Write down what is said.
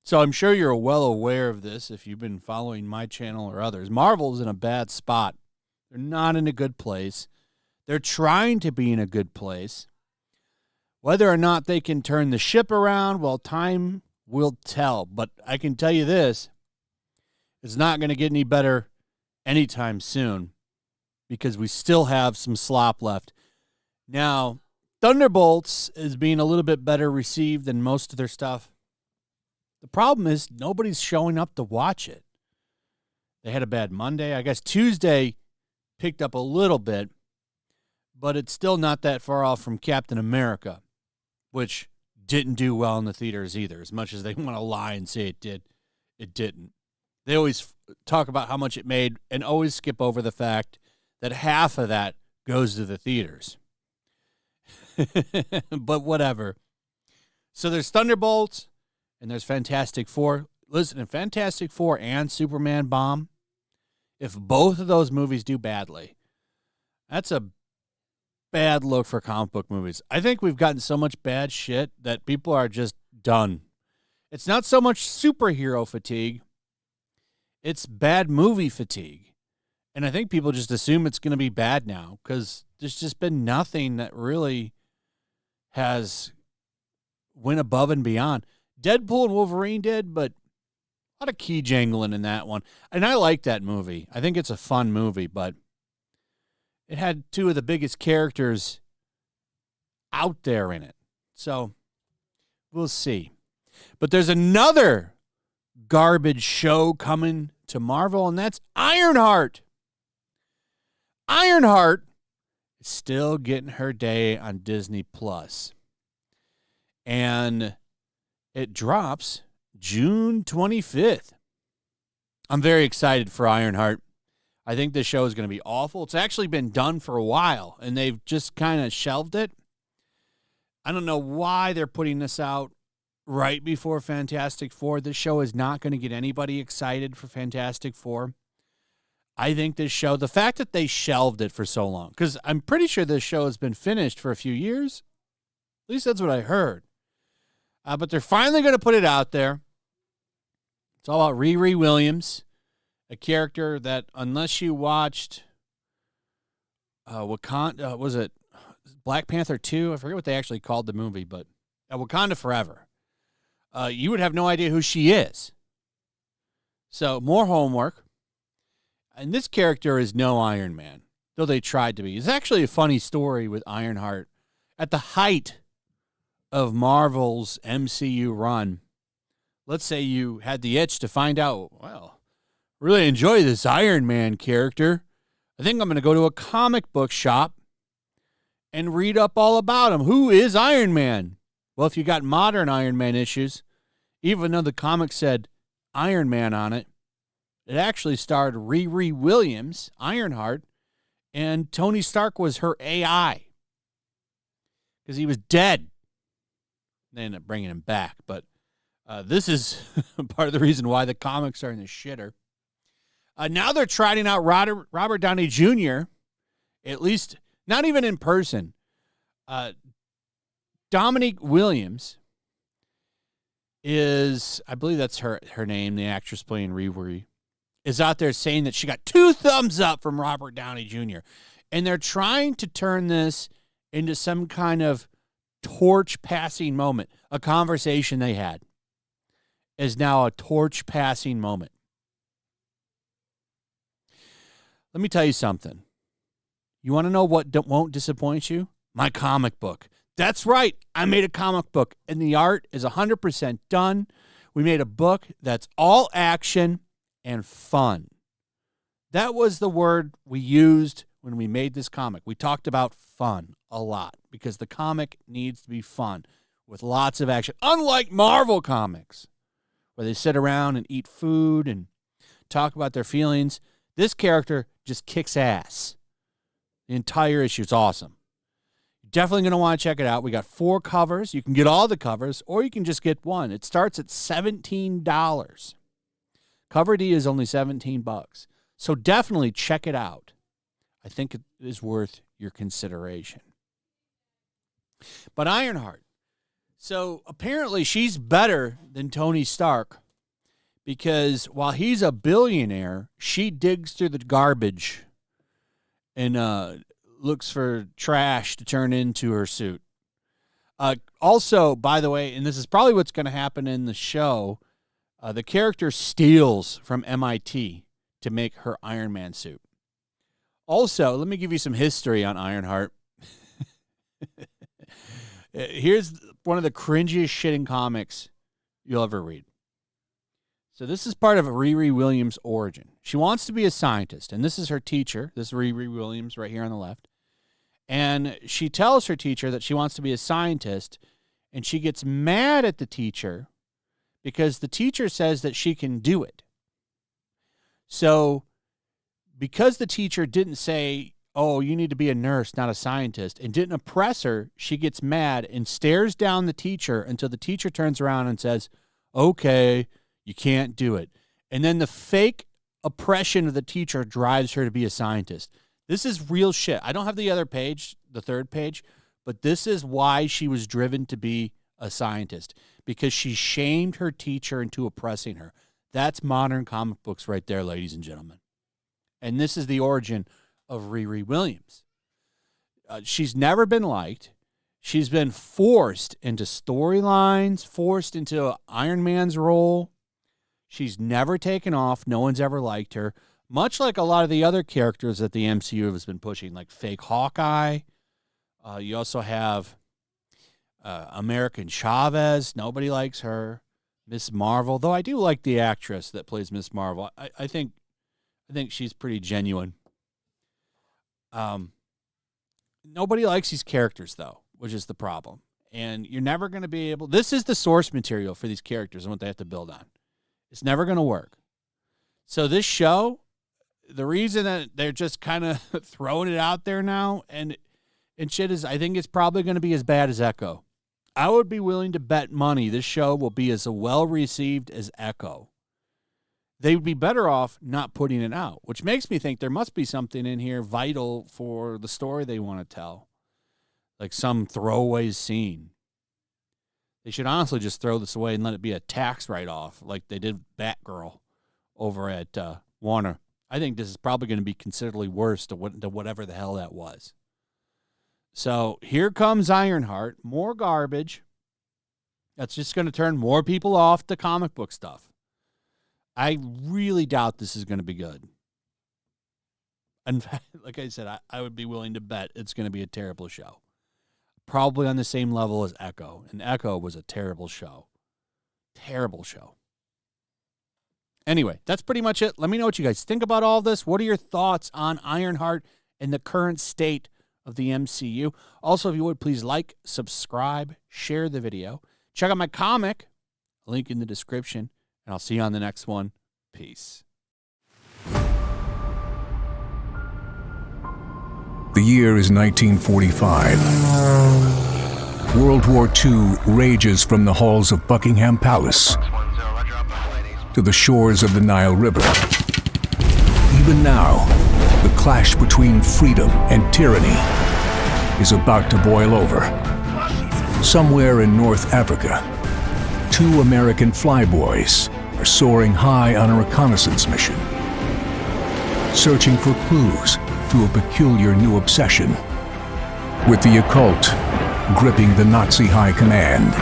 So I'm sure you're well aware of this if you've been following my channel or others. Marvel's in a bad spot. They're not in a good place. They're trying to be in a good place. Whether or not they can turn the ship around, well, time will tell. But I can tell you this, it's not going to get any better anytime soon because we still have some slop left. Now, Thunderbolts is being a little bit better received than most of their stuff. The problem is nobody's showing up to watch it. They had a bad Monday. I guess Tuesday picked up a little bit, but it's still not that far off from Captain America, which didn't do well in the theaters either. As much as they want to lie and say it did, it didn't. They always talk about how much it made and always skip over the fact that half of that goes to the theaters. But whatever. So there's Thunderbolts. And there's Fantastic Four. Listen, if Fantastic Four and Superman bomb, if both of those movies do badly, that's a bad look for comic book movies. I think we've gotten so much bad shit that people are just done. It's not so much superhero fatigue. It's bad movie fatigue. And I think people just assume it's going to be bad now because there's just been nothing that really has went above and beyond. Deadpool and Wolverine did, but a lot of key jangling in that one. And I like that movie. I think it's a fun movie, but it had two of the biggest characters out there in it. So we'll see. But there's another garbage show coming to Marvel, and that's Ironheart. Ironheart is still getting her day on Disney Plus. And it drops June 25th. I'm very excited for Ironheart. I think this show is going to be awful. It's actually been done for a while, and they've just kind of shelved it. I don't know why they're putting this out right before Fantastic Four. This show is not going to get anybody excited for Fantastic Four. I think this show, the fact that they shelved it for so long, because I'm pretty sure this show has been finished for a few years. At least that's what I heard. But they're finally going to put it out there. It's all about Riri Williams, a character that, unless you watched Wakanda, was it Black Panther 2? I forget what they actually called the movie, but Wakanda Forever. You would have no idea who she is. So, more homework. And this character is no Iron Man, though they tried to be. It's actually a funny story with Ironheart. At the height of Marvel's MCU run, let's say you had the itch to find out, well, really enjoy this Iron Man character. I think I'm going to go to a comic book shop and read up all about him. Who is Iron Man? Well, if you got modern Iron Man issues, even though the comic said Iron Man on it, it actually starred Riri Williams, Ironheart, and Tony Stark was her AI because he was dead. They ended up bringing him back, but this is part of the reason why the comics are in the shitter. Now they're trotting out Robert Downey Jr., at least not even in person. Dominique Williams is, I believe that's her name, the actress playing Riri, is out there saying that she got 2 thumbs up from Robert Downey Jr. And they're trying to turn this into some kind of torch-passing moment. A conversation they had is now a torch-passing moment. Let me tell you something. You want to know what won't disappoint you? My comic book. That's right. I made a comic book, and the art is 100% done. We made a book that's all action and fun. That was the word we used when we made this comic. We talked about fun a lot because the comic needs to be fun with lots of action. Unlike Marvel comics, where they sit around and eat food and talk about their feelings, this character just kicks ass. The entire issue is awesome. You're definitely going to want to check it out. We got 4 covers. You can get all the covers, or you can just get one. It starts at $17. Cover D is only $17. So definitely check it out. I think it is worth your consideration. But Ironheart. So apparently she's better than Tony Stark because while he's a billionaire, she digs through the garbage and looks for trash to turn into her suit. Also, by the way, and this is probably what's going to happen in the show, the character steals from MIT to make her Iron Man suit. Also, let me give you some history on Ironheart. Here's one of the cringiest shit in comics you'll ever read. So this is part of Riri Williams' origin. She wants to be a scientist, and this is her teacher, this Riri Williams right here on the left. And she tells her teacher that she wants to be a scientist, and she gets mad at the teacher because the teacher says that she can do it. So because the teacher didn't say, oh, you need to be a nurse, not a scientist, and didn't oppress her, she gets mad and stares down the teacher until the teacher turns around and says, okay, you can't do it. And then the fake oppression of the teacher drives her to be a scientist. This is real shit. I don't have the other page, the third page, but this is why she was driven to be a scientist, because she shamed her teacher into oppressing her. That's modern comic books right there, ladies and gentlemen. And this is the origin of Riri Williams. She's never been liked. She's been forced into storylines, forced into Iron Man's role. She's never taken off. No one's ever liked her. Much like a lot of the other characters that the MCU has been pushing, like fake Hawkeye. You also have American Chavez. Nobody likes her. Miss Marvel, though I do like the actress that plays Miss Marvel. I think she's pretty genuine. Nobody likes these characters, though, which is the problem. And you're never going to be able... This is the source material for these characters and what they have to build on. It's never going to work. So this show, the reason that they're just kind of throwing it out there now and shit is, I think it's probably going to be as bad as Echo. I would be willing to bet money this show will be as well-received as Echo. They would be better off not putting it out, which makes me think there must be something in here vital for the story they want to tell, like some throwaway scene. They should honestly just throw this away and let it be a tax write-off like they did Batgirl over at Warner. I think this is probably going to be considerably worse to whatever the hell that was. So here comes Ironheart, more garbage. That's just going to turn more people off to comic book stuff. I really doubt this is going to be good. In fact, like I said, I would be willing to bet it's going to be a terrible show. Probably on the same level as Echo. And Echo was a terrible show. Terrible show. Anyway, that's pretty much it. Let me know what you guys think about all this. What are your thoughts on Ironheart and the current state of the MCU? Also, if you would, please like, subscribe, share the video. Check out my comic. Link in the description. And I'll see you on the next one. Peace. The year is 1945. World War II rages from the halls of Buckingham Palace to the shores of the Nile River. Even now, the clash between freedom and tyranny is about to boil over. Somewhere in North Africa, two American flyboys are soaring high on a reconnaissance mission, searching for clues to a peculiar new obsession, with the occult gripping the Nazi high command.